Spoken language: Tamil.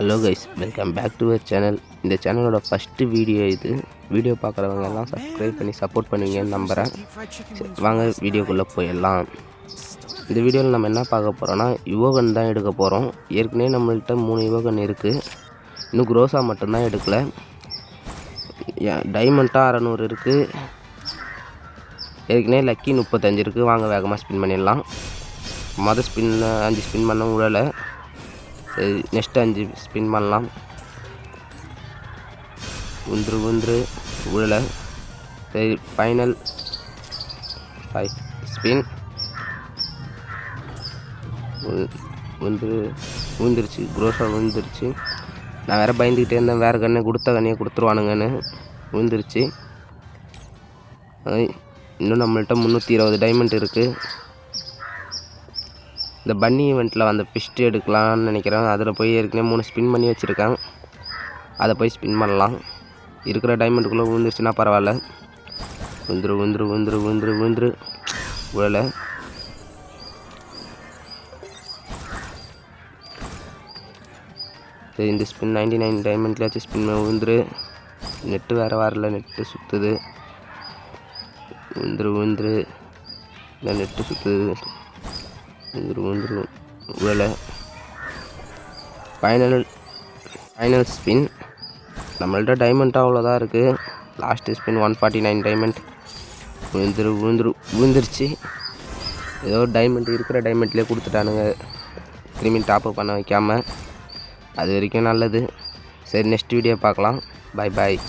Hello guys, welcome back to our channel. இந்த சேனலோட ஃபஸ்ட்டு வீடியோ இது. வீடியோ பார்க்குறவங்க எல்லாம் சப்ஸ்கிரைப் பண்ணி சப்போர்ட் பண்ணுவீங்கன்னு நம்புகிறேன். வாங்க வீடியோக்குள்ளே போயிடலாம். இந்த வீடியோவில் நம்ம என்ன பார்க்க போகிறோன்னா, யுவோகன் தான் எடுக்க போகிறோம். ஏற்கனவே நம்மள்கிட்ட 3 யுவோகன் இருக்குது. இன்னும் குரோஸா மட்டும்தான் எடுக்கலை. டைமண்ட்டாக 600 இருக்குது. ஏற்கனவே லக்கி 35 இருக்குது. வாங்க வேகமாக ஸ்பின் பண்ணிடலாம். மொதல் ஸ்பின்னில் 5 ஸ்பின் பண்ண விடலை. சரி, நெக்ஸ்ட்டு 5 ஸ்பின் பண்ணலாம். ஒன்று விழலை. சரி, ஃபைனல் 5 ஸ்பின். விழுந்துருச்சு. குரோஸாக விழுந்துருச்சு. நான் வேறு பயந்துக்கிட்டே இருந்தேன், வேறு கண்ணை கொடுத்த கண்ணையை கொடுத்துருவானுங்கன்னு. விழுந்துருச்சு. இன்னும் நம்மள்கிட்ட 320 டைமண்ட் இருக்குது. இந்த பன்னி ஈவெண்ட்டில் வந்த பிஸ்ட்டு எடுக்கலான்னு நினைக்கிறேன். அதில் போய் ஏற்கனவே 3 ஸ்பின் பண்ணி வச்சுருக்கேன். அதை போய் ஸ்பின் பண்ணலாம். இருக்கிற டைமண்ட்டுக்குள்ளே விழுந்துருச்சுன்னா பரவாயில்ல. விழுந்துரு விழலை. சரி, இந்த ஸ்பின் 99 டைமண்ட்லேயாச்சும் ஸ்பின் விழுந்துரு. நெட்டு வேறு வரல, நெட்டு சுற்றுது. விழுந்துரு இல்லை, நெட்டு சுற்றுது. விழுந்துரு விழலை. Final spin. நம்மள்ட்ட டைமண்ட்டாக அவ்வளோதான் இருக்குது. Last spin 149 diamond. விழுந்துருச்சு. ஏதோ டைமண்ட் இருக்கிற டைமண்ட்லேயே கொடுத்துட்டானுங்க, திரும்பி டாப்அப் பண்ண வைக்காமல். அது வரைக்கும் நல்லது. சரி, நெக்ஸ்ட் வீடியோ பார்க்கலாம். பாய்.